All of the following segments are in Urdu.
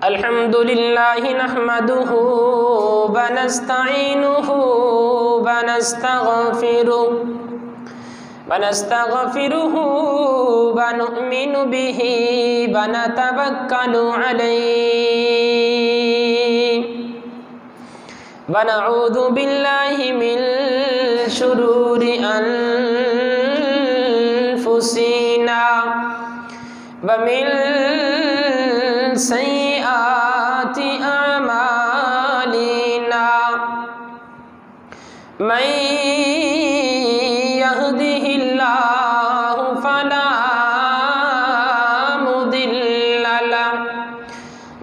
الحمد لله نحمده ونستعينه ونستغفره ونؤمن به ونتوكل عليه ونعوذ بالله من شرور أنفسنا ومن سيئات أعمالنا من يهده الله فلا مضل له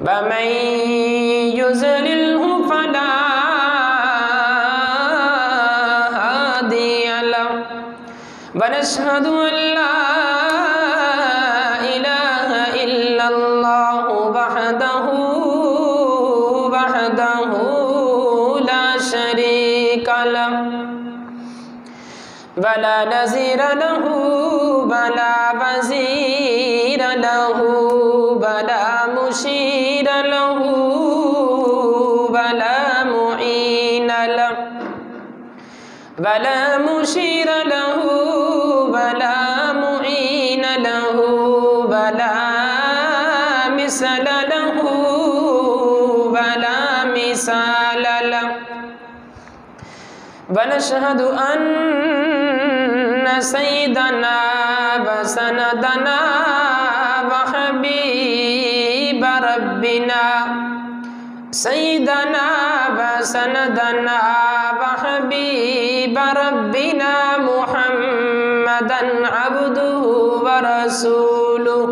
ومن يضلله فلا هادي له ونشهد أن لا إله إلا الله وحده لا شريك له ولا نظير له ولا وزير له ولا مشير له ولا معين له ولا مشير له ولا معين له ولا مثل له ولا مثال له ونشهد أن سيدنا وسندنا وحبيب ربنا سيدنا وسندنا وحبيب ربنا محمدا عبده ورسوله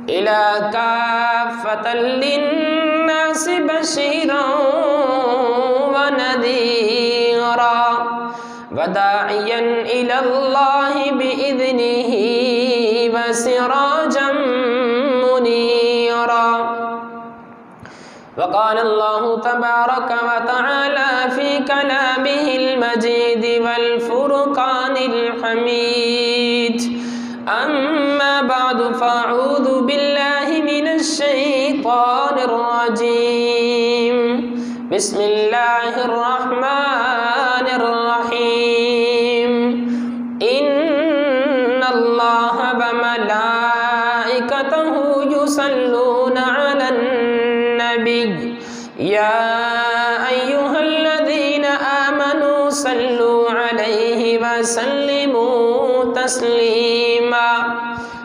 إلى كافة للناس بشيرا ونذيرا وداعيا إلى الله بإذنه وسراجا منيرا وقال الله تبارك وتعالى في كلامه المجيد والفرقان الحميد أما بعد فأعوذ بالله من الشيطان الرجيم بسم الله الرحمن الرحيم إن الله وملائكته يصلون على النبي يا أيها الذين آمنوا صلوا عليه وسلموا تسليما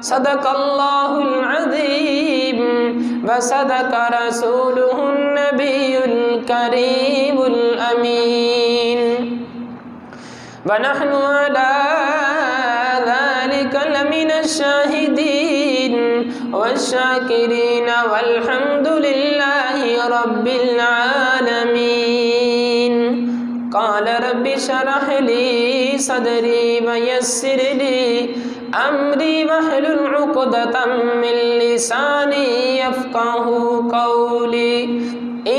صدق الله العظيم وصدق رسوله النبي الكريم الأمين ونحن على ذلك لمن الشاهدين والشاكرين والحمد لله رب العالمين قال رب اشرح لي صدري ويسر لي أمري واحلل عقدة من لساني يفقه قولي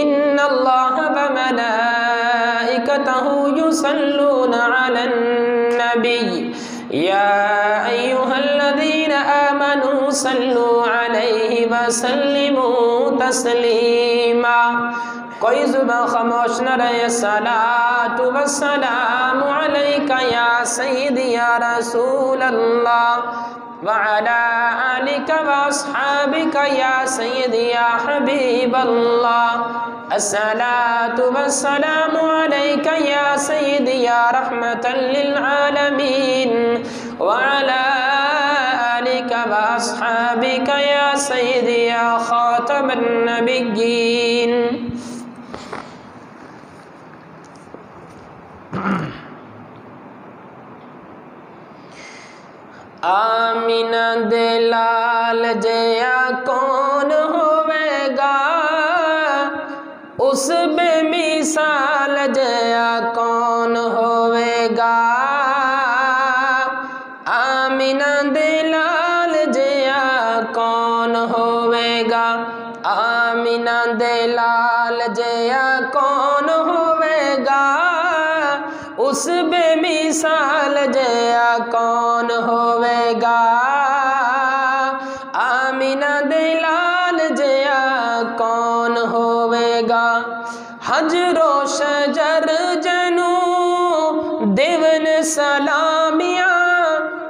إن الله وملائكته يصلون على النبي يا أيها الذين آمنوا صلوا عليه وسلموا تسليما کوئی زبان خاموش نہ رہے صلاۃ والسلام علیک یا سیدی یا رسول اللہ وعلى آلك وأصحابك يا سيدي يا حبيب الله الصلاة والسلام عليك يا سيدي يا رحمة للعالمين وعلى آلك وأصحابك يا سيدي يا خاتم النبيين آمینہ دے لال جیا کون ہوئے گا اس بے مثال جیا کون ہوئے گا آمینہ دے لال جیا کون ہوئے گا آمینہ دے لال جیا کون ہوئے گا اس بے مثال جیا کون ہوئے گا آمینہ دے لال جیا کون حجر و شجر جنو دیون سلامیاں،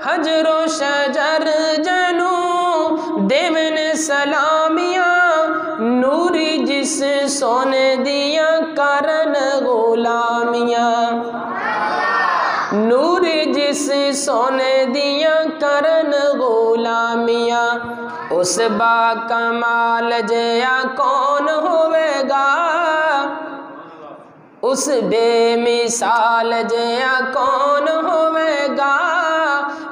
حجر و شجر جنو دیون سلامیاں، نوری جس سونے دیاں کرن غلامیاں، نوری جس سونے دیاں کرن غلامیاں، اس با کمال جیا کون ہوئے گا، اس بے مثال جیا کون ہوئے گا۔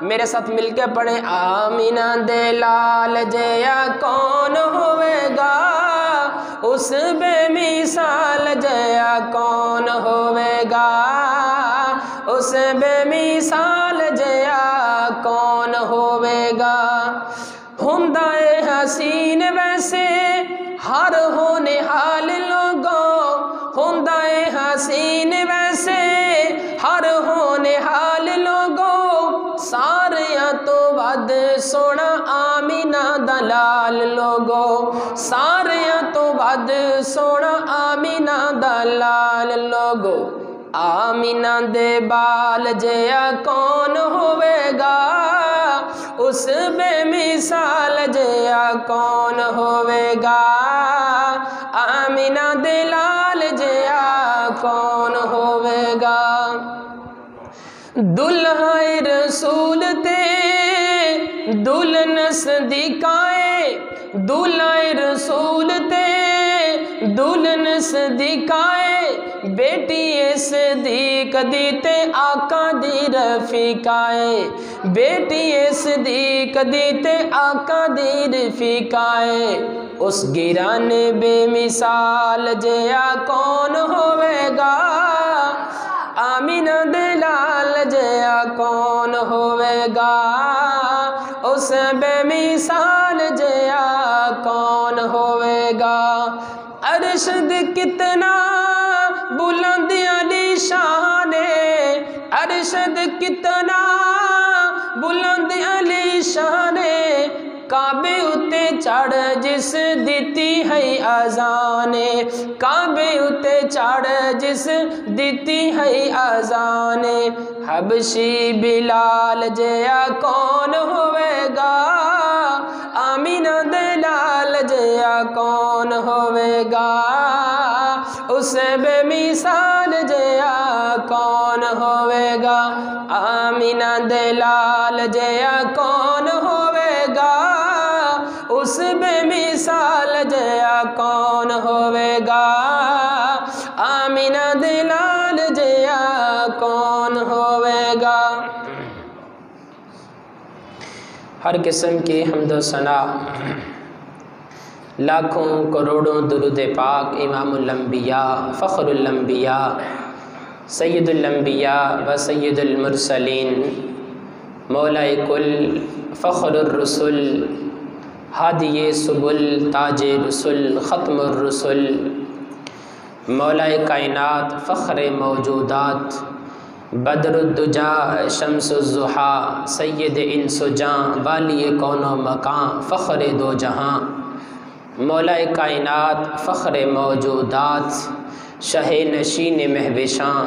میرے ساتھ مل کے پڑھیں، آمینہ دے لال جیا کون ہوئے گا، اس بے مثال جیا کون ہوئے گا، اس بے مثال جیا کون ہوئے گا۔ ہندائے حسین ویسے ہر ہونے حال لوگوں، ہندائے حسین ویسے ہر ہونے حال لوگوں، ساریاں تو ود سونا آمینہ دلال لوگوں، ساریاں تو ود سونا آمینہ دلال لوگوں، آمینہ دے بال جیا کون ہوئے گا، اس بے مثال جیا کون ہوئے گا، آمینہ دے لال جیا کون ہوئے گا۔ دلہا رسول تے دلہن صدیقائے، دلہا رسول تے دلہن صدیقائے، بیٹی صدیق دیتے آقا دی رفیقائے، بیٹی صدیق دیتے آقا دی رفیقائے، اس گران بے مثال جیا کون ہوئے گا، آمینہ دے لال جیا کون ہوئے گا، اس بے مثال جیا کون ہوئے گا۔ ارشد کتنا بلند علی شان ہے، ارشد کتنا بلند علی شان ہے، کعبے اتے چڑھ جس دیتی ہے اذان، کعبے اتے چڑھ جس دیتی ہے اذان، حبشی بلال جیا کون ہوئے گا، آمینہ دے لال جیا کون ہوئے گا، اس بے مثال جیا کون ہوئے گا، آمینہ دے لال جیا کون ہوئے گا، اس بے مثال جیا کون ہوئے گا، آمینہ دے لال جیا کون ہوئے گا۔ ہر قسم کی حمد و ثنا، لاکھوں کروڑوں درود پاک امام الانبیاء، فخر الانبیاء، سید الانبیاء و سید المرسلین، مولا کل، فخر الرسل، ہادی سبل، تاج رسل، ختم الرسل، مولا کائنات، فخر موجودات، بدر الدجا، شمس الضحیٰ، سید انس و جاں، والی کون و مکان، فخر دو جہاں، مولا کائنات، فخر موجودات، شہ نشین مہوشاں،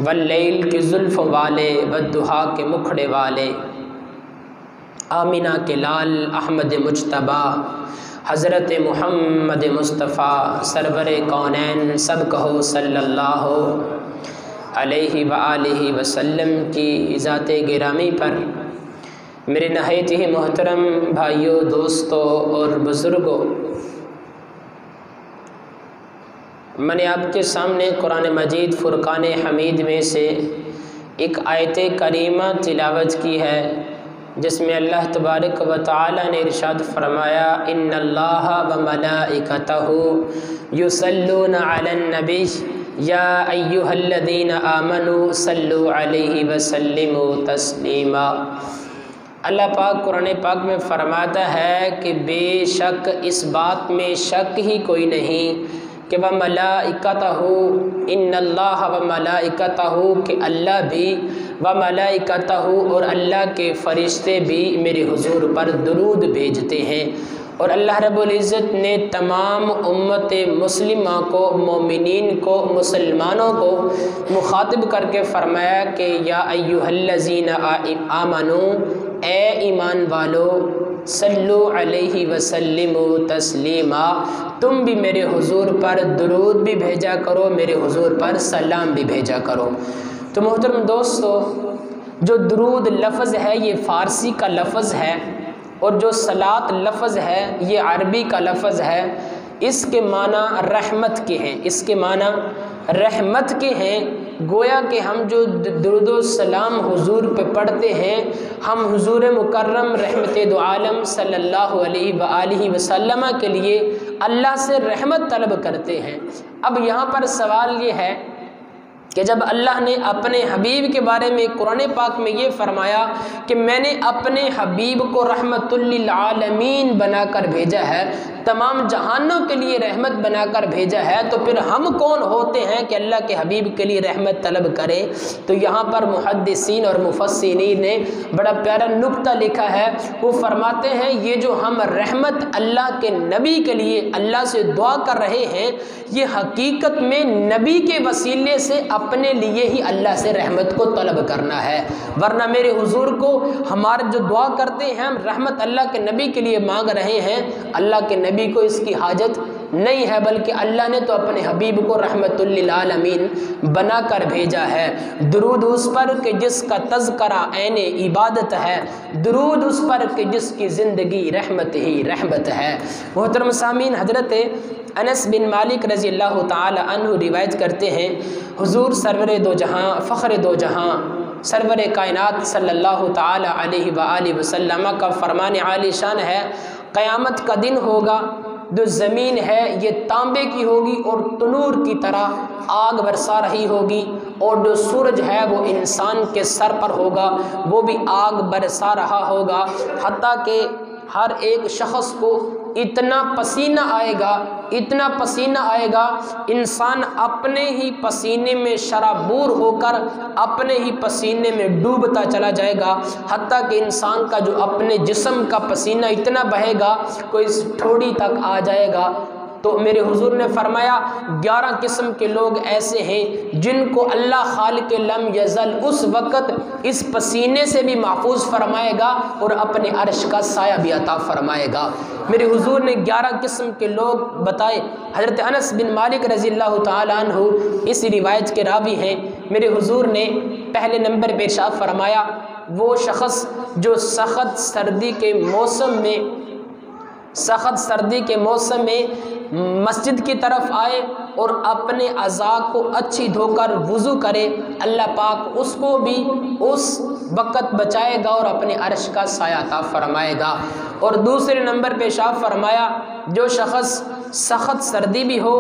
واللیل کے زلف والے، والضحیٰ کے مکھڑے والے، آمینہ کے لال احمد مجتبیٰ، حضرت محمد مصطفیٰ، سرور کونین، سب کہو صلی اللہ علیہ وآلہ وسلم کی ذات گرامی پر میرے نہایت ہی محترم بھائیوں، دوستوں اور بزرگوں، میں نے آپ کے سامنے قرآن مجید فرقان حمید میں سے ایک آیت کریمہ تلاوت کی ہے، جس میں اللہ تبارک و تعالی نے ارشاد فرمایا، ان اللہ و ملائکتہ یصلون علی النبی یا ایہا الذین آمنوا صلوا علیہ وسلموا تسلیما۔ اللہ پاک قرآن پاک میں فرماتا ہے کہ بے شک اس بات میں شک ہی کوئی نہیں کہ وَمَلَائِكَتَهُ، ان اللہ وَمَلَائِكَتَهُ، کہ اللہ بھی، وَمَلَائِكَتَهُ، اور اللہ کے فرشتے بھی میرے حضور پر درود بھیجتے ہیں، اور اللہ رب العزت نے تمام امت مسلمہ کو، مومنین کو، مسلمانوں کو مخاطب کر کے فرمایا کہ یا ایھا الذین آمنوا، اے ایمان والو، صلو علیہ وسلموا تسلیما، تم بھی میرے حضور پر درود بھی بھیجا کرو، میرے حضور پر سلام بھی بھیجا کرو۔ تو محترم دوستو، جو درود لفظ ہے یہ فارسی کا لفظ ہے، اور جو صلاۃ لفظ ہے یہ عربی کا لفظ ہے۔ اس کے معنی رحمت کے ہیں، اس کے معنی رحمت کے ہیں۔ گویا کہ ہم جو درود و سلام حضور پہ پڑھتے ہیں، ہم حضور مکرم رحمت دو عالم صلی اللہ علیہ وآلہ وسلم کے لیے اللہ سے رحمت طلب کرتے ہیں۔ اب یہاں پر سوال یہ ہے کہ جب اللہ نے اپنے حبیب کے بارے میں قرآن پاک میں یہ فرمایا کہ میں نے اپنے حبیب کو رحمت للعالمین بنا کر بھیجا ہے، تمام جہانوں کے لیے رحمت بنا کر بھیجا ہے، تو پھر ہم کون ہوتے ہیں کہ اللہ کے حبیب کے لیے رحمت طلب کریں؟ تو یہاں پر محدثین اور مفسرین نے بڑا پیارا نکتہ لکھا ہے۔ وہ فرماتے ہیں یہ جو ہم رحمت اللہ کے نبی کے لیے اللہ سے دعا کر رہے ہیں، یہ حقیقت میں نبی کے وسیلے سے اپنے لیے ہی اللہ سے رحمت کو طلب کرنا ہے، ورنہ میرے حضور کو ہمارے جو دعا کرتے ہیں ہم رحمت اللہ کے نبی کے لیے مانگ رہے ہیں، اللہ کے نبی کو اس کی حاجت نہیں ہے، بلکہ اللہ نے تو اپنے حبیب کو رحمت للعالمین بنا کر بھیجا ہے۔ درود اس پر کہ جس کا تذکرہ عین عبادت ہے، درود اس پر کہ جس کی زندگی رحمت ہی رحمت ہے۔ محترم سامعین، حضرت انس بن مالک رضی اللہ تعالی عنہ روایت کرتے ہیں، حضور سرور دو جہاں، فخر دو جہاں، سرور کائنات صلی اللہ تعالی علیہ وآلہ وسلم کا فرمان عالی شان ہے، قیامت کا دن ہوگا، جو زمین ہے یہ تانبے کی ہوگی اور تنور کی طرح آگ برسا رہی ہوگی، اور جو سورج ہے وہ انسان کے سر پر ہوگا، وہ بھی آگ برسا رہا ہوگا، حتیٰ کہ ہر ایک شخص کو اتنا پسینہ آئے گا، اتنا پسینہ آئے گا، انسان اپنے ہی پسینے میں شرابور ہو کر اپنے ہی پسینے میں ڈوبتا چلا جائے گا، حتیٰ کہ انسان کا جو اپنے جسم کا پسینہ اتنا بہے گا کوئی اس ٹھوڑی تک آ جائے گا۔ تو میرے حضور نے فرمایا 11 قسم کے لوگ ایسے ہیں جن کو اللہ خالق لم یزل اس وقت اس پسینے سے بھی محفوظ فرمائے گا اور اپنے عرش کا سایہ بھی عطا فرمائے گا۔ میرے حضور نے 11 قسم کے لوگ بتائے۔ حضرت انس بن مالک رضی اللہ تعالی عنہ اس روایت کے راوی ہیں۔ میرے حضور نے پہلے نمبر پہ ارشاد فرمایا وہ شخص جو سخت سردی کے موسم میں مسجد کی طرف آئے اور اپنے اعضاء کو اچھی دھو کر وضو کرے، اللہ پاک اس کو بھی اس وقت بچائے گا اور اپنے عرش کا سایہ عطا فرمائے گا۔ اور دوسرے نمبر پہ ارشاد فرمایا جو شخص سخت سردی بھی ہو،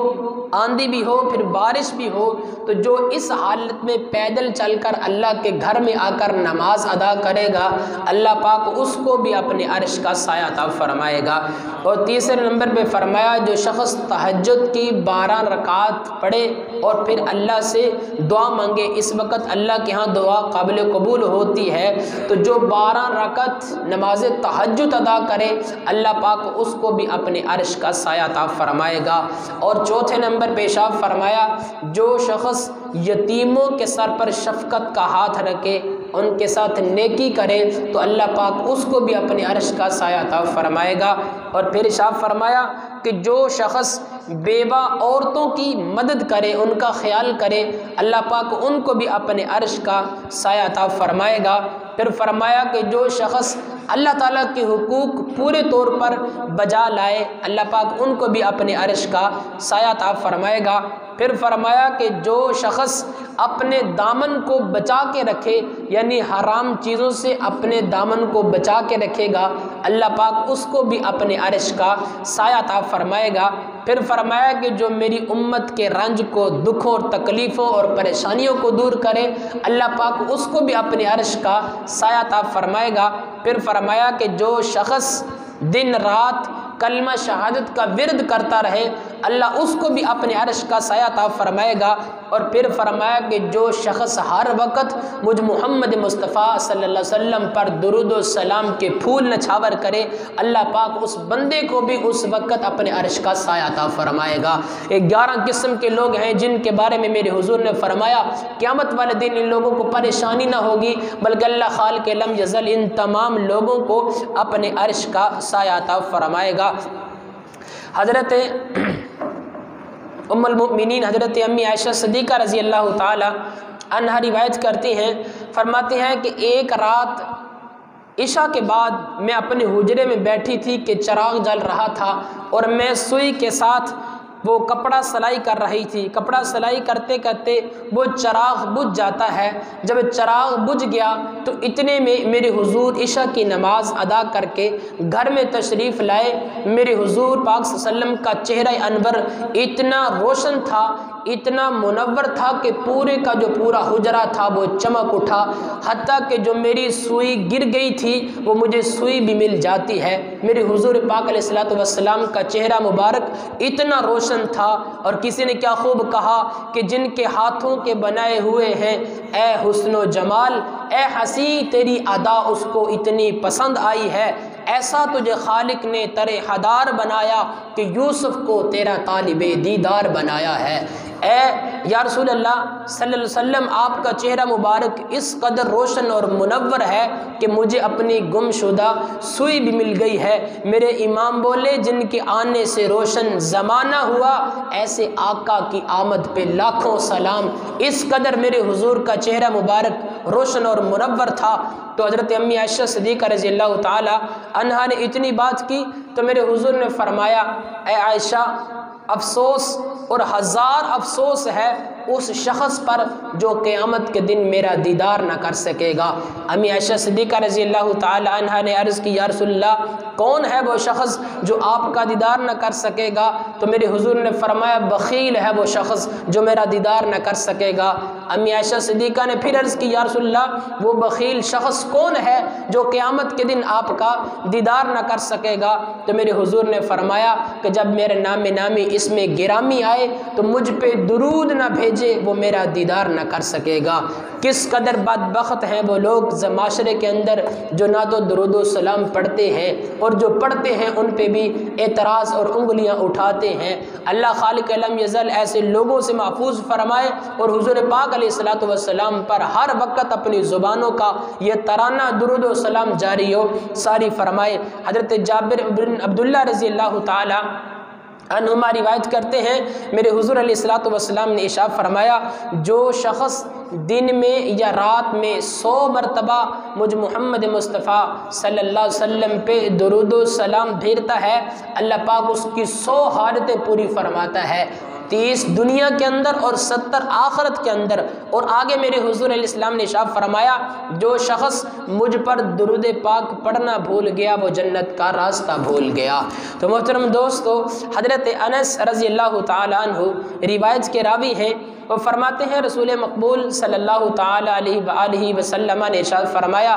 آندھی بھی ہو، پھر بارش بھی ہو، تو جو اس حالت میں پیدل چل کر اللہ کے گھر میں آ کر نماز ادا کرے گا، اللہ پاک اس کو بھی اپنے عرش کا سایہ عطا فرمائے گا۔ اور تیسرے نمبر پہ فرمایا جو شخص تہجد کی 12 رکعات پڑھے اور پھر اللہ سے دعا مانگے، اس وقت اللہ کے ہاں دعا قابل قبول ہوتی ہے، تو جو 12 رکعت نماز تہجد ادا کرے اللہ پاک اس کو بھی اپنے عرش کا سایہ عطا فرمائے گا۔ اور چوتھے نمبر پہ ارشاد فرمایا جو شخص یتیموں کے سر پر شفقت کا ہاتھ رکھے، ان کے ساتھ نیکی کرے، تو اللہ پاک اس کو بھی اپنے عرش کا سایہ عطا فرمائے گا۔ اور پھر ارشاد فرمایا کہ جو شخص بیوہ عورتوں کی مدد کرے، ان کا خیال کرے، اللہ پاک ان کو بھی اپنے عرش کا سایہ عطا فرمائے گا۔ پھر فرمایا کہ جو شخص اللہ تعالیٰ کے حقوق پورے طور پر بجا لائے، اللہ پاک ان کو بھی اپنے عرش کا سایہ عطا فرمائے گا۔ پھر فرمایا کہ جو شخص اپنے دامن کو بچا کے رکھے، یعنی حرام چیزوں سے اپنے دامن کو بچا کے رکھے گا، اللہ پاک اس کو بھی اپنے عرش کا سایہ عطا فرمائے گا۔ پھر فرمایا کہ جو میری امت کے رنج کو، دکھوں اور تکلیفوں اور پریشانیوں کو دور کرے، اللہ پاک اس کو بھی اپنے عرش کا سایہ عطا فرمائے گا۔ پھر فرمایا کہ جو شخص دن رات کلمہ شہادت کا ورد کرتا رہے، اللہ اس کو بھی اپنے عرش کا سایہ عطا فرمائے گا۔ اور پھر فرمایا کہ جو شخص ہر وقت مجھ محمد مصطفیٰ صلی اللہ علیہ وسلم پر درود و سلام کے پھول نچھاور کرے، اللہ پاک اس بندے کو بھی اس وقت اپنے عرش کا سایہ عطا فرمائے گا۔ 11 قسم کے لوگ ہیں جن کے بارے میں میرے حضور نے فرمایا قیامت والے دن ان لوگوں کو پریشانی نہ ہوگی، بلکہ اللہ خالق لم یزل ان تمام لوگوں کو اپنے عرش کا سایہ عطا فرمائے گا۔ حضرت ام المؤمنین حضرت امی عائشہ صدیقہ رضی اللہ تعالی عنہا روایت کرتی ہیں، فرماتے ہیں کہ ایک رات عشاء کے بعد میں اپنے حجرے میں بیٹھی تھی کہ چراغ جل رہا تھا اور میں سوئی کے ساتھ وہ کپڑا سلائی کر رہی تھی۔ کپڑا سلائی کرتے کرتے وہ چراغ بجھ جاتا ہے۔ جب چراغ بجھ گیا تو اتنے میں میرے حضور عشاء کی نماز ادا کر کے گھر میں تشریف لائے۔ میرے حضور پاک صلی اللہ علیہ وسلم کا چہرہ انور اتنا روشن تھا، اتنا منور تھا کہ پورے کا جو پورا حجرہ تھا وہ چمک اٹھا، حتیٰ کہ جو میری سوئی گر گئی تھی وہ مجھے سوئی بھی مل جاتی ہے۔ میرے حضور پاک علیہ الصلوۃ والسلام کا چہرہ مبارک اتنا روشن تھا، اور کسی نے کیا خوب کہا کہ جن کے ہاتھوں کے بنائے ہوئے ہیں اے حسن و جمال، اے حسین تیری ادا اس کو اتنی پسند آئی ہے، ایسا تجھے خالق نے ترے حدار بنایا کہ یوسف کو تیرا طالب دیدار بنایا ہے۔ اے یا رسول اللہ صلی اللہ علیہ وسلم، آپ کا چہرہ مبارک اس قدر روشن اور منور ہے کہ مجھے اپنی گم شدہ سوئی بھی مل گئی ہے۔ میرے امام بولے جن کے آنے سے روشن زمانہ ہوا، ایسے آقا کی آمد پہ لاکھوں سلام۔ اس قدر میرے حضور کا چہرہ مبارک روشن اور منور تھا۔ تو حضرت امی عائشہ صدیقہ رضی اللہ تعالی عنہا نے اتنی بات کی تو میرے حضور نے فرمایا اے عائشہ، افسوس اور ہزار افسوس ہے اس شخص پر جو قیامت کے دن میرا دیدار نہ کر سکے گا۔ امی عائشہ صدیقہ رضی اللہ تعالی عنہا نے عرض کی یا رسول اللہ کون ہے وہ شخص جو آپ کا دیدار نہ کر سکے گا؟ تو میرے حضور نے فرمایا بخیل ہے وہ شخص جو میرا دیدار نہ کر سکے گا۔ امی عائشہ صدیقہ نے پھر عرض کی یا رسول اللہ وہ بخیل شخص کون ہے جو قیامت کے دن آپ کا دیدار نہ کر سکے گا؟ تو میرے حضور نے فرمایا کہ جب میرے نام نامی اس میں گرامی آئے تو مجھ پہ درود نہ بھیجے وہ میرا دیدار نہ کر سکے گا۔ کس قدر بدبخت ہیں وہ لوگ معاشرے کے اندر جو نہ تو درود و سلام پڑھتے ہیں اور جو پڑھتے ہیں ان پہ بھی اعتراض اور انگلیاں اٹھاتے ہیں۔ اللہ خالق لم یزل ایسے لوگوں سے محفوظ فرمائے اور حضور پاک علیہ الصلوۃ والسلام پر ہر وقت اپنی زبانوں کا یہ ترانہ درود و سلام جاری ہو ساری فرمائے۔ حضرت جابر بن عبداللہ رضی اللہ تعالی عنہما روایت کرتے ہیں میرے حضور علیہ الصلوۃ والسلام نے ارشاد فرمایا جو شخص دن میں یا رات میں 100 مرتبہ مجھ محمد مصطفیٰ صلی اللہ علیہ وسلم پہ درود و سلام بھیجتا ہے اللہ پاک اس کی 100 حاجتیں پوری فرماتا ہے، 30 دنیا کے اندر اور 70 آخرت کے اندر۔ اور آگے میرے حضور علیہ السلام نے ارشاد فرمایا جو شخص مجھ پر درود پاک پڑھنا بھول گیا وہ جنت کا راستہ بھول گیا۔ تو محترم دوستو، حضرت انس رضی اللہ تعالی عنہ روایت کے راوی ہیں، وہ فرماتے ہیں رسول مقبول صلی اللہ تعالی علیہ وآلہ وسلم نے ارشاد فرمایا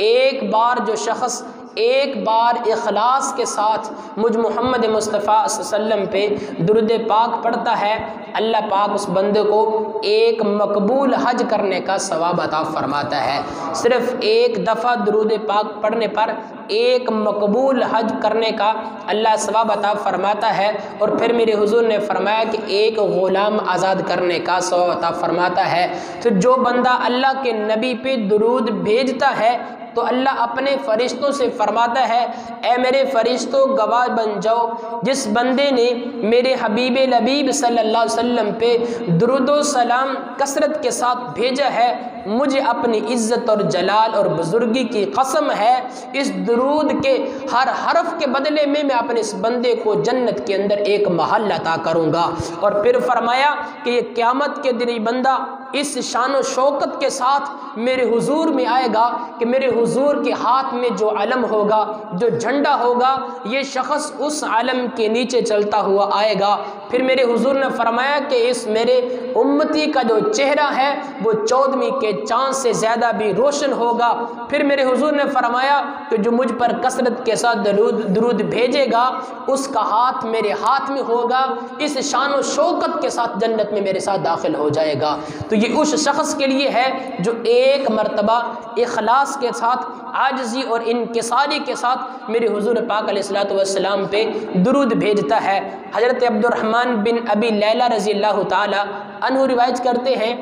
ایک بار جو شخص ایک بار اخلاص کے ساتھ مجھ محمد مصطفیٰ صلی اللہ علیہ وسلم پہ درود پاک پڑھتا ہے اللہ پاک اس بندے کو ایک مقبول حج کرنے کا ثواب عطا فرماتا ہے۔ صرف ایک دفعہ درود پاک پڑھنے پر ایک مقبول حج کرنے کا اللہ ثواب عطا فرماتا ہے۔ اور پھر میرے حضور نے فرمایا کہ ایک غلام آزاد کرنے کا ثواب عطا فرماتا ہے۔ تو جو بندہ اللہ کے نبی پہ درود بھیجتا ہے تو اللہ اپنے فرشتوں سے فرماتا ہے اے میرے فرشتوں گواہ بن جاؤ جس بندے نے میرے حبیب لبیب صلی اللہ علیہ وسلم پہ درود و سلام کثرت کے ساتھ بھیجا ہے، مجھے اپنی عزت اور جلال اور بزرگی کی قسم ہے اس درود کے ہر حرف کے بدلے میں اپنے اس بندے کو جنت کے اندر ایک محل عطا کروں گا۔ اور پھر فرمایا کہ یہ قیامت کے دن بندہ اس شان و شوکت کے ساتھ میرے حضور میں آئے گا کہ میرے حضور کے ہاتھ میں جو علم ہوگا، جو جھنڈا ہوگا، یہ شخص اس علم کے نیچے چلتا ہوا آئے گا۔ پھر پھر میرے حضور نے فرمایا کہ اس میرے امتی کا جو چہرہ ہے وہ 14ویں کے چاند سے زیادہ بھی روشن ہوگا۔ پھر میرے حضور نے فرمایا کہ جو مجھ پر کثرت کے ساتھ درود بھیجے گا اس کا ہاتھ میرے ہاتھ میں ہوگا، اس شان و شوکت کے ساتھ جنت میں میرے ساتھ داخل ہو جائے گا۔ تو یہ اس شخص کے لیے ہے جو ایک مرتبہ اخلاص کے ساتھ، عاجزی اور انکساری کے ساتھ میرے حضور پاک علیہ الصلوۃ والسلام پہ درود بھیجتا ہے۔ حضرت عبد الرحمن بن ابی لیلہ رضی اللہ تعالی عنہ روایت کرتے ہیں،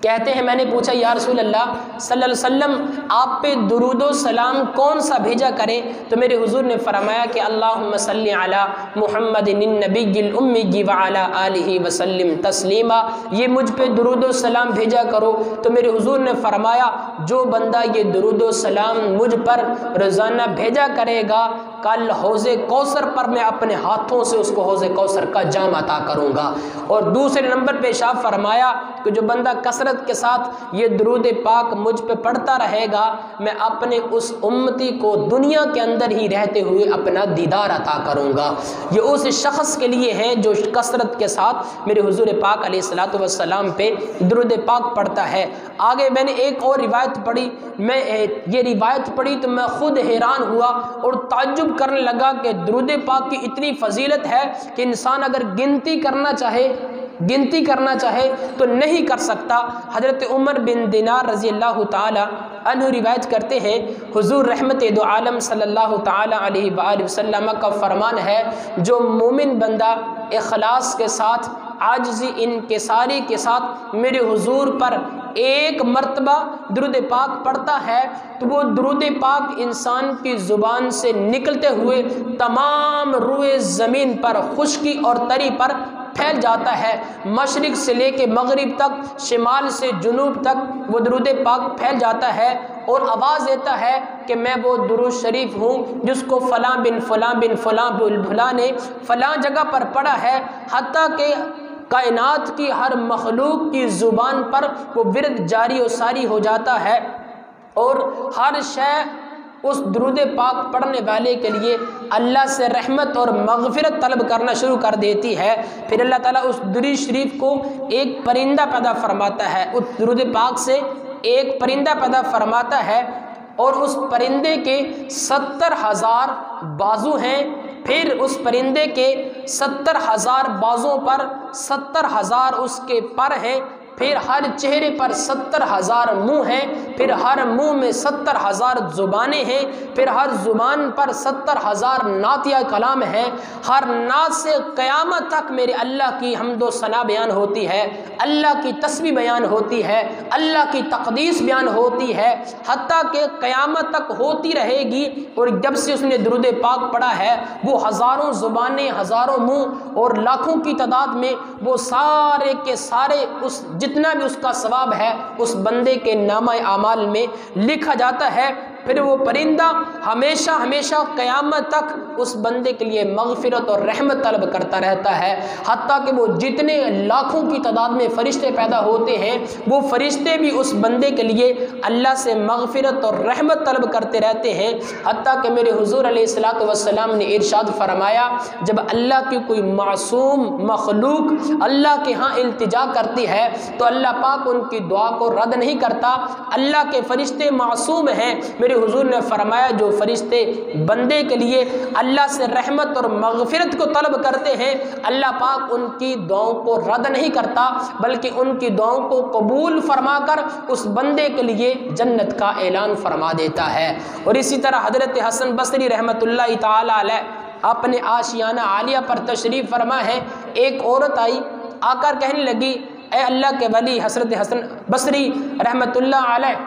کہتے ہیں میں نے پوچھا یا رسول اللہ صلی اللہ علیہ وسلم آپ پہ درود و سلام کون سا بھیجا کریں؟ تو میرے حضور نے فرمایا کہ اللہم صلی علی محمد النبی الامی وعلی آلہ وسلم تسلیما، یہ مجھ پہ درود و سلام بھیجا کرو۔ تو میرے حضور نے فرمایا جو بندہ یہ درود و سلام مجھ پر روزانہ بھیجا کرے گا، کل حوض کوثر پر میں اپنے ہاتھوں سے اس کو حوض کوثر کا جام عطا کروں گا۔ اور دوسرے نمبر پہ ارشاد فرمایا کہ جو بندہ کثرت کے ساتھ یہ درود پاک مجھ پہ پڑھتا رہے گا، میں اپنے اس امتی کو دنیا کے اندر ہی رہتے ہوئے اپنا دیدار عطا کروں گا۔ یہ اس شخص کے لیے ہے جو کثرت کے ساتھ میرے حضور پاک علیہ الصلوۃ والسلام پہ درود پاک پڑھتا ہے۔ آگے میں نے ایک اور روایت پڑھی، میں یہ روایت پڑھی تو میں خود حیران ہوا اور تعجب کرنے لگا کہ درود پاک کی اتنی فضیلت ہے کہ انسان اگر گنتی کرنا چاہے تو نہیں کر سکتا۔ حضرت عمر بن دینار رضی اللہ تعالی عنہ روایت کرتے ہیں، حضور رحمت دو عالم صلی اللہ تعالی علیہ وآلہ وسلم کا فرمان ہے، جو مومن بندہ اخلاص کے ساتھ، عاجزی انکساری کے ساتھ میرے حضور پر ایک مرتبہ درود پاک پڑھتا ہے تو وہ درود پاک انسان کی زبان سے نکلتے ہوئے تمام روئے زمین پر، خشکی اور تری پر پھیل جاتا ہے۔ مشرق سے لے کے مغرب تک، شمال سے جنوب تک وہ درود پاک پھیل جاتا ہے اور آواز دیتا ہے کہ میں وہ درود شریف ہوں جس کو فلاں بن فلاں بن فلاں فلاں نے فلاں جگہ پر پڑھا ہے، حتیٰ کہ کائنات کی ہر مخلوق کی زبان پر وہ ورد جاری و ساری ہو جاتا ہے اور ہر شے اس درود پاک پڑھنے والے کے لیے اللہ سے رحمت اور مغفرت طلب کرنا شروع کر دیتی ہے۔ پھر اللہ تعالیٰ اس درود شریف کو ایک پرندہ پیدا فرماتا ہے، اس درود پاک سے ایک پرندہ پیدا فرماتا ہے اور اس پرندے کے 70,000 بازو ہیں۔ پھر اس پرندے کے 70,000 بازوں پر 70,000 اس کے پر ہیں، پھر ہر چہرے پر 70,000 منہ ہیں، پھر ہر منہ میں 70,000 زبانیں ہیں، پھر ہر زبان پر 70,000 نعتیہ کلام ہیں۔ ہر نعت سے قیامت تک میرے اللہ کی حمد و ثنا بیان ہوتی ہے، اللہ کی تسبیح بیان ہوتی ہے، اللہ کی تقدیس بیان ہوتی ہے، حتیٰ کہ قیامت تک ہوتی رہے گی۔ اور جب سے اس نے درود پاک پڑھا ہے وہ ہزاروں زبانیں، ہزاروں منہ اور لاکھوں کی تعداد میں وہ سارے کے سارے اس جتنا بھی اس کا ثواب ہے اس بندے کے نامہ اعمال میں لکھا جاتا ہے۔ پھر وہ پرندہ ہمیشہ ہمیشہ قیامت تک اس بندے کے لیے مغفرت اور رحمت طلب کرتا رہتا ہے، حتیٰ کہ وہ جتنے لاکھوں کی تعداد میں فرشتے پیدا ہوتے ہیں وہ فرشتے بھی اس بندے کے لیے اللہ سے مغفرت اور رحمت طلب کرتے رہتے ہیں، حتیٰ کہ میرے حضور علیہ الصلوۃ والسلام نے ارشاد فرمایا جب اللہ کی کوئی معصوم مخلوق اللہ کے ہاں التجا کرتی ہے تو اللہ پاک ان کی دعا کو رد نہیں کرتا۔ اللہ کے فرشتے معصوم ہیں، میرے حضور نے فرمایا جو فرشتے بندے کے لیے اللہ سے رحمت اور مغفرت کو طلب کرتے ہیں اللہ پاک ان کی دعاؤں کو رد نہیں کرتا بلکہ ان کی دعاؤں کو قبول فرما کر اس بندے کے لیے جنت کا اعلان فرما دیتا ہے۔ اور اسی طرح حضرت حسن بصری رحمۃ اللہ تعالی علیہ اپنے آشیانہ عالیہ پر تشریف فرما ہے، ایک عورت آئی آ کر کہنے لگی اے اللہ کے ولی حضرت حسن بصری رحمۃ اللہ علیہ،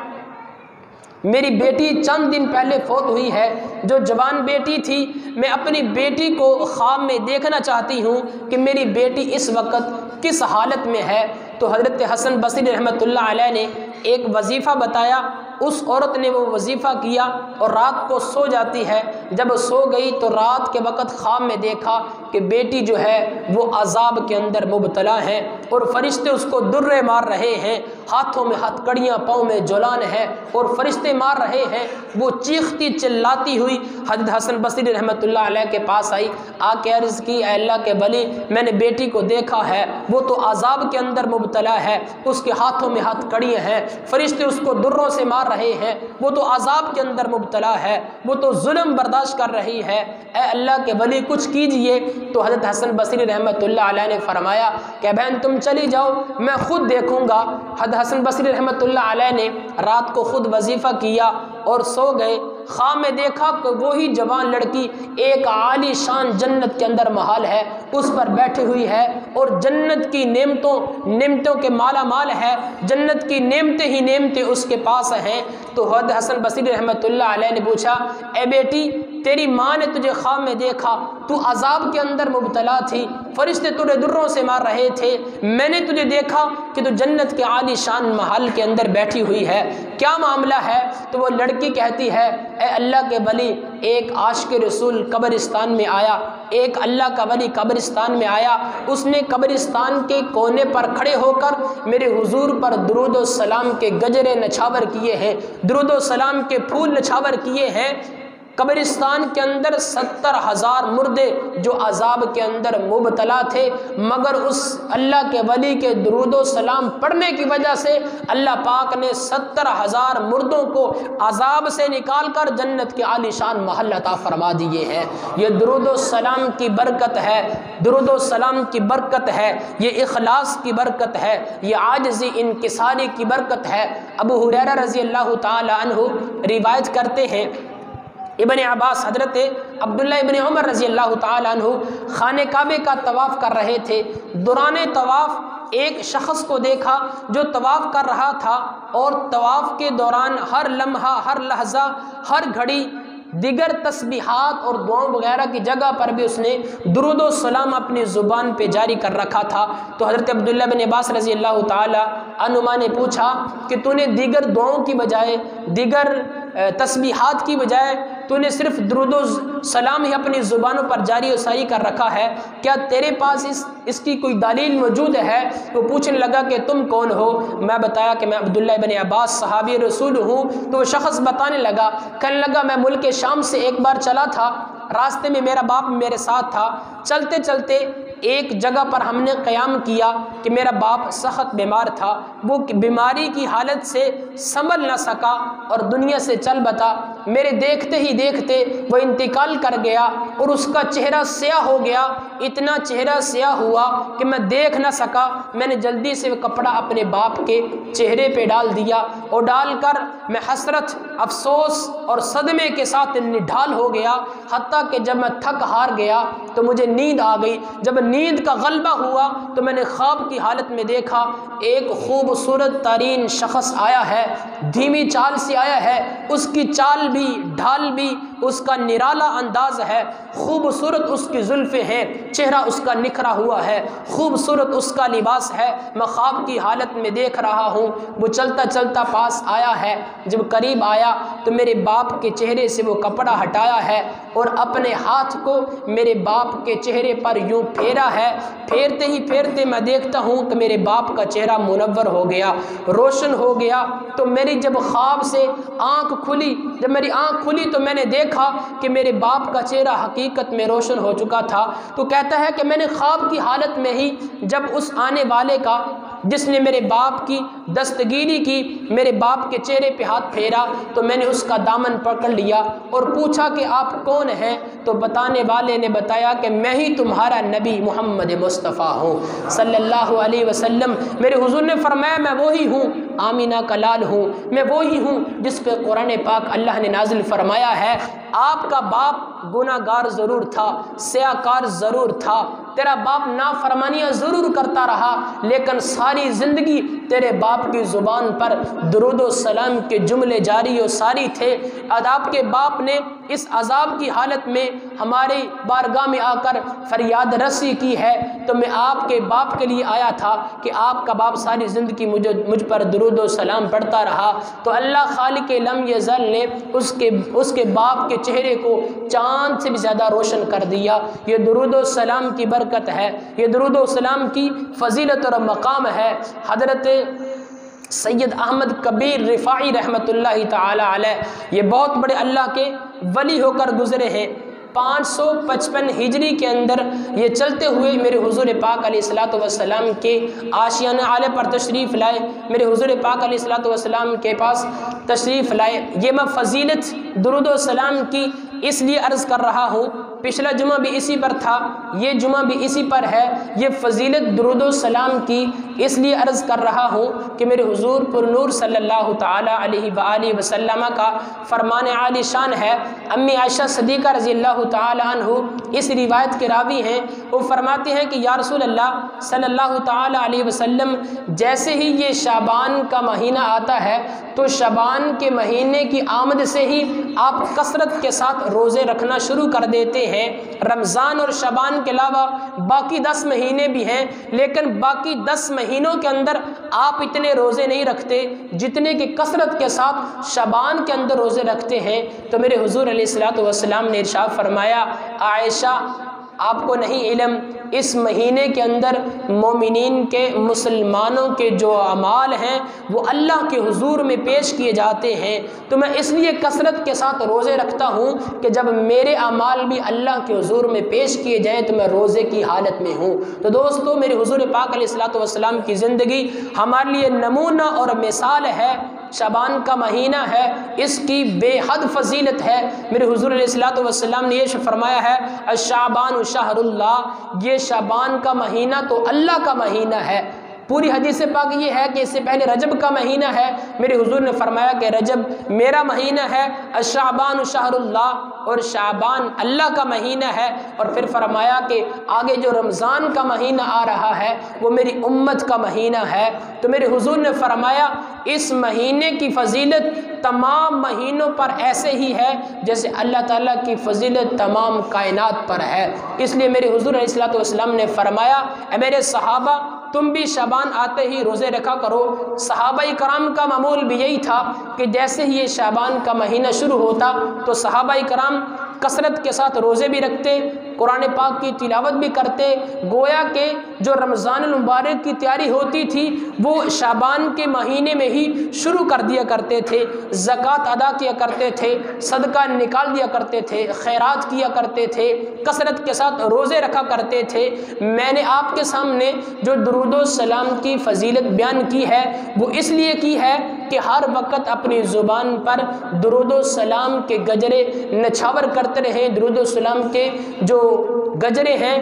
میری بیٹی چند دن پہلے فوت ہوئی ہے، جو جوان بیٹی تھی، میں اپنی بیٹی کو خواب میں دیکھنا چاہتی ہوں کہ میری بیٹی اس وقت کس حالت میں ہے۔ تو حضرت حسن بصری رحمۃ اللہ علیہ نے ایک وظیفہ بتایا، اس عورت نے وہ وظیفہ کیا اور رات کو سو جاتی ہے۔ جب سو گئی تو رات کے وقت خواب میں دیکھا کہ بیٹی جو ہے وہ عذاب کے اندر مبتلا ہے اور فرشتے اس کو درے مار رہے ہیں ہاتھوں میں ہتھکڑیاں، پاؤں میں جولان ہے اور فرشتے مار رہے ہیں۔ وہ چیختی چلاتی ہوئی حضرت حسن بصری رحمۃ اللہ علیہ کے پاس آئی، آ کے عرض کی اے اللہ کے ولی میں نے بیٹی کو دیکھا ہے، وہ تو عذاب کے اندر مبتلا ہے، اس کے ہاتھوں میں ہتھکڑیاں ہیں، فرشتے اس کو دروں سے مار رہے ہیں، وہ تو عذاب کے اندر مبتلا ہے، وہ تو ظلم برداشت کر رہی ہے، اے اللہ کے ولی کچھ کیجئے۔ تو حضرت حسن بصری رحمۃ اللہ علیہ نے فرمایا کہ بہن تم چلی جاؤ، میں خود دیکھوں گا۔ حضرت حسن بصری رحمۃ اللہ علیہ نے رات کو خود وظیفہ کیا اور سو گئے۔ خواب میں دیکھا کہ وہی جوان لڑکی ایک عالی شان جنت کے اندر محل ہے، اس پر بیٹھی ہوئی ہے اور جنت کی نعمتوں کے مالا مال ہے، جنت کی نعمتیں ہی نعمتیں اس کے پاس ہیں۔ تو حضرت حسن بصری رحمۃ اللہ علیہ نے پوچھا اے بیٹی تیری ماں نے تجھے خواب میں دیکھا، تو عذاب کے اندر مبتلا تھی، فرشتے تجھے دروں سے مار رہے تھے، میں نے تجھے دیکھا کہ تو جنت کے عالی شان محل کے اندر بیٹھی ہوئی ہے، کیا معاملہ ہے؟ تو وہ لڑکی کہتی ہے اے اللہ کے ولی ایک عاشق رسول قبرستان میں آیا، ایک اللہ کا ولی قبرستان میں آیا، اس نے قبرستان کے کونے پر کھڑے ہو کر میرے حضور پر درود و سلام کے گجرے نچھاور کیے ہیں، درود و سلام کے پھول نچھاور کیے ہیں۔ قبرستان کے اندر 70,000 مردے جو عذاب کے اندر مبتلا تھے، مگر اس اللہ کے ولی کے درود و سلام پڑھنے کی وجہ سے اللہ پاک نے 70,000 مردوں کو عذاب سے نکال کر جنت کے عالی شان محل عطا فرما دیے ہیں۔ یہ درود و سلام کی برکت ہے، درود و سلام کی برکت ہے، یہ اخلاص کی برکت ہے، یہ عاجزی انکساری کی برکت ہے۔ ابو ہریرہ رضی اللہ تعالی عنہ روایت کرتے ہیں ابن عباس حضرت عبداللہ ابن عمر رضی اللہ تعالی عنہ خانہ کعبے کا طواف کر رہے تھے، دوران طواف ایک شخص کو دیکھا جو طواف کر رہا تھا اور طواف کے دوران ہر لمحہ، ہر لحظہ، ہر گھڑی دیگر تسبیحات اور دعاؤں وغیرہ کی جگہ پر بھی اس نے درود و سلام اپنی زبان پہ جاری کر رکھا تھا۔ تو حضرت عبداللہ بن عباس رضی اللہ تعالی عنہما نے پوچھا کہ تو نے دیگر دعاؤں کی بجائے، دیگر تسبیحات کی بجائے تو نے صرف درود و سلام ہی اپنی زبانوں پر جاری و ساری کر رکھا ہے، کیا تیرے پاس اس کی کوئی دلیل موجود ہے؟ وہ پوچھنے لگا کہ تم کون ہو؟ میں بتایا کہ میں عبداللہ بن عباس صحابی رسول ہوں۔ تو وہ شخص بتانے لگا، کہنے لگا میں ملک شام سے ایک بار چلا تھا، راستے میں میرا باپ میرے ساتھ تھا، چلتے چلتے ایک جگہ پر ہم نے قیام کیا کہ میرا باپ سخت بیمار تھا، وہ بیماری کی حالت سے سنبھل نہ سکا اور دنیا سے چل بتا، میرے دیکھتے ہی دیکھتے وہ انتقال کر گیا اور اس کا چہرہ سیاہ ہو گیا، اتنا چہرہ سیاہ ہوا کہ میں دیکھ نہ سکا۔ میں نے جلدی سے وہ کپڑا اپنے باپ کے چہرے پہ ڈال دیا اور ڈال کر میں حسرت، افسوس اور صدمے کے ساتھ نڈھال ہو گیا، حتیٰ کہ جب میں تھک ہار گیا تو مجھے نیند آ گئی۔ جب نیند کا غلبہ ہوا تو میں نے خواب کی حالت میں دیکھا ایک خوبصورت ترین شخص آیا ہے، دھیمی چال سے آیا ہے، اس کی چال بھی، ڈھال بھی، اس کا نرالا انداز ہے، خوبصورت اس کی زلفیں ہیں، چہرہ اس کا نکھرا ہوا ہے، خوبصورت اس کا لباس ہے۔ میں خواب کی حالت میں دیکھ رہا ہوں، وہ چلتا چلتا پاس آیا ہے، جب قریب آیا تو میرے باپ کے چہرے سے وہ کپڑا ہٹایا ہے اور اپنے ہاتھ کو میرے باپ کے چہرے پر یوں پھیرا ہے، پھیرتے ہی پھیرتے میں دیکھتا ہوں کہ میرے باپ کا چہرہ منور ہو گیا، روشن ہو گیا۔ تو میری جب خواب سے آنکھ کھلی، جب میری آنکھ کھلی تو میں نے دیکھا کہ میرے باپ کا چہرہ حقیقت میں روشن ہو چکا تھا۔ تو کہتا ہے کہ میں نے خواب کی حالت میں ہی جب اس آنے والے کا جس نے میرے باپ کی دستگیری کی، میرے باپ کے چہرے پہ ہاتھ پھیرا، تو میں نے اس کا دامن پکڑ لیا اور پوچھا کہ آپ کون ہیں؟ تو بتانے والے نے بتایا کہ میں ہی تمہارا نبی محمد مصطفیٰ ہوں صلی اللہ علیہ وسلم۔ میرے حضور نے فرمایا میں وہی ہوں، آمینہ کا لال ہوں، میں وہی ہوں جس پہ قرآن پاک اللہ نے نازل فرمایا ہے آپ کا باپ گناہ گار ضرور تھا، سیاہ کار ضرور تھا، تیرا باپ نافرمانیاں ضرور کرتا رہا، لیکن ساری زندگی تیرے باپ کی زبان پر درود و سلام کے جملے جاری و ساری تھے۔ آپ کے باپ نے اس عذاب کی حالت میں ہماری بارگاہ میں آ کر فریاد رسی کی ہے، تو میں آپ کے باپ کے لیے آیا تھا کہ آپ کا باپ ساری زندگی مجھ پر درود و سلام پڑھتا رہا۔ تو اللہ خالق لم یزل نے اس کے باپ کے چہرے کو چاند سے بھی زیادہ روشن کر دیا۔ یہ درود و سلام کی برکت ہے، یہ درود و سلام کی فضیلت اور مقام ہے۔ حضرت سید احمد کبیر رفاعی رحمۃ اللہ تعالی علیہ، یہ بہت بڑے اللہ کے ولی ہو کر گزرے ہیں۔ 555 ہجری کے اندر یہ چلتے ہوئے میرے حضور پاک علیہ الصلوۃ والسلام کے آشیانہ اعلی پر تشریف لائے، میرے حضور پاک علیہ الصلوۃ والسلام کے پاس تشریف لائے۔ یہ میں فضیلت درود و سلام کی اس لیے عرض کر رہا ہوں، پچھلا جمعہ بھی اسی پر تھا، یہ جمعہ بھی اسی پر ہے، یہ فضیلت درود و سلام کی اس لیے عرض کر رہا ہوں کہ میرے حضور پر نور صلی اللہ تعالی علیہ وآلہ وسلم کا فرمان عالی شان ہے۔ امی عائشہ صدیقہ رضی اللہ تعالی عنہ اس روایت کے راوی ہیں، وہ فرماتے ہیں کہ یا رسول اللہ صلی اللہ تعالی علیہ وسلم، جیسے ہی یہ شعبان کا مہینہ آتا ہے تو شعبان کے مہینے کی آمد سے ہی آپ کثرت کے ساتھ روزے رکھنا شروع کر دیتے ہیں۔ رمضان اور شعبان کے علاوہ باقی 10 مہینے بھی ہیں، لیکن باقی 10 مہینوں کے اندر آپ اتنے روزے نہیں رکھتے جتنے کہ کثرت کے ساتھ شعبان کے اندر روزے رکھتے ہیں۔ تو میرے حضور علیہ الصلوۃ والسلام نے ارشاد فرمایا، عائشہ آپ کو نہیں علم، اس مہینے کے اندر مومنین کے، مسلمانوں کے جو اعمال ہیں وہ اللہ کے حضور میں پیش کیے جاتے ہیں، تو میں اس لیے کثرت کے ساتھ روزے رکھتا ہوں کہ جب میرے اعمال بھی اللہ کے حضور میں پیش کیے جائیں تو میں روزے کی حالت میں ہوں۔ تو دوستو، میرے حضور پاک علیہ الصلوۃ والسلام کی زندگی ہمارے لیے نمونہ اور مثال ہے۔ شعبان کا مہینہ ہے، اس کی بے حد فضیلت ہے۔ میرے حضور علیہ الصلوۃ والسلام نے یہ فرمایا ہے، الشعبان شہر اللہ، یہ شعبان کا مہینہ تو اللہ کا مہینہ ہے۔ پوری حدیث پاک یہ ہے کہ اس سے پہلے رجب کا مہینہ ہے، میرے حضور نے فرمایا کہ رجب میرا مہینہ ہے، الشعبان شہر اللہ، اور شعبان اللہ کا مہینہ ہے، اور پھر فرمایا کہ آگے جو رمضان کا مہینہ آ رہا ہے وہ میری امت کا مہینہ ہے۔ تو میرے حضور نے فرمایا اس مہینے کی فضیلت تمام مہینوں پر ایسے ہی ہے جیسے اللہ تعالیٰ کی فضیلت تمام کائنات پر ہے۔ اس لیے میرے حضور علیہ الصلوۃ والسلام نے فرمایا، اے میرے صحابہ، تم بھی شعبان آتے ہی روزے رکھا کرو۔ صحابہ کرام کا معمول بھی یہی تھا کہ جیسے ہی یہ شعبان کا مہینہ شروع ہوتا تو صحابہ کرام کثرت کے ساتھ روزے بھی رکھتے، قرآن پاک کی تلاوت بھی کرتے، گویا کہ جو رمضان المبارک کی تیاری ہوتی تھی وہ شعبان کے مہینے میں ہی شروع کر دیا کرتے تھے، زکوٰۃ ادا کیا کرتے تھے، صدقہ نکال دیا کرتے تھے، خیرات کیا کرتے تھے، کثرت کے ساتھ روزے رکھا کرتے تھے۔ میں نے آپ کے سامنے جو درود و سلام کی فضیلت بیان کی ہے وہ اس لیے کی ہے کہ ہر وقت اپنی زبان پر درود و سلام کے گجرے نچھاور کرتے رہیں، درود و سلام کے جو گجرے ہیں،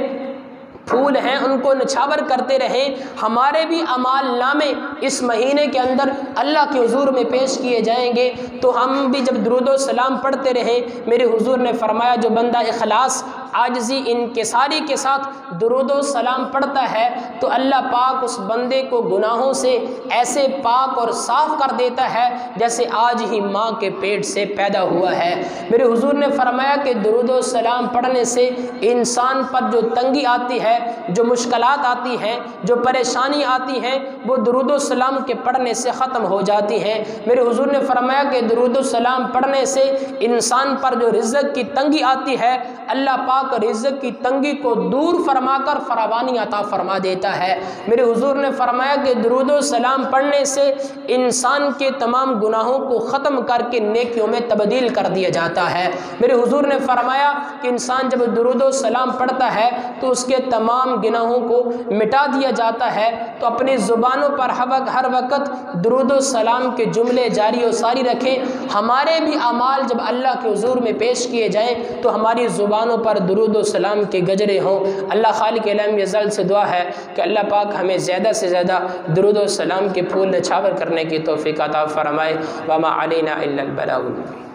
پھول ہیں، ان کو نچھاور کرتے رہیں۔ ہمارے بھی اعمال نامے اس مہینے کے اندر اللہ کے حضور میں پیش کیے جائیں گے، تو ہم بھی جب درود و سلام پڑھتے رہیں، میرے حضور نے فرمایا جو بندہ اخلاص، عاجزی، انکساری کے ساتھ درود و سلام پڑھتا ہے تو اللہ پاک اس بندے کو گناہوں سے ایسے پاک اور صاف کر دیتا ہے جیسے آج ہی ماں کے پیٹ سے پیدا ہوا ہے۔ میرے حضور نے فرمایا کہ درود و سلام پڑھنے سے انسان پر جو تنگی آتی ہے، جو مشکلات آتی ہیں، جو پریشانی آتی ہیں، وہ درود و سلام کے پڑھنے سے ختم ہو جاتی ہیں۔ میرے حضور نے فرمایا کہ درود و سلام پڑھنے سے انسان پر جو رزق کی تنگی آتی ہے، اللہ پاک رزق کی تنگی کو دور فرما کر فراوانی عطا فرما دیتا ہے۔ میرے حضور نے فرمایا کہ درود و سلام پڑھنے سے انسان کے تمام گناہوں کو ختم کر کے نیکیوں میں تبدیل کر دیا جاتا ہے۔ میرے حضور نے فرمایا کہ انسان جب درود و سلام پڑھتا ہے تو اس کے تمام گناہوں کو مٹا دیا جاتا ہے۔ تو اپنی زبانوں پر ہر وقت درود و سلام کے جملے جاری و ساری رکھیں۔ ہمارے بھی اعمال جب اللہ کے حضور میں پیش کیے جائیں تو ہماری زبانوں پر درود و سلام کے گجرے ہوں۔ اللہ خالق علم یزل سے دعا ہے کہ اللہ پاک ہمیں زیادہ سے زیادہ درود و سلام کے پھول نچھاور کرنے کی توفیق عطا فرمائے۔ وما علینا الا البلاغ المبین۔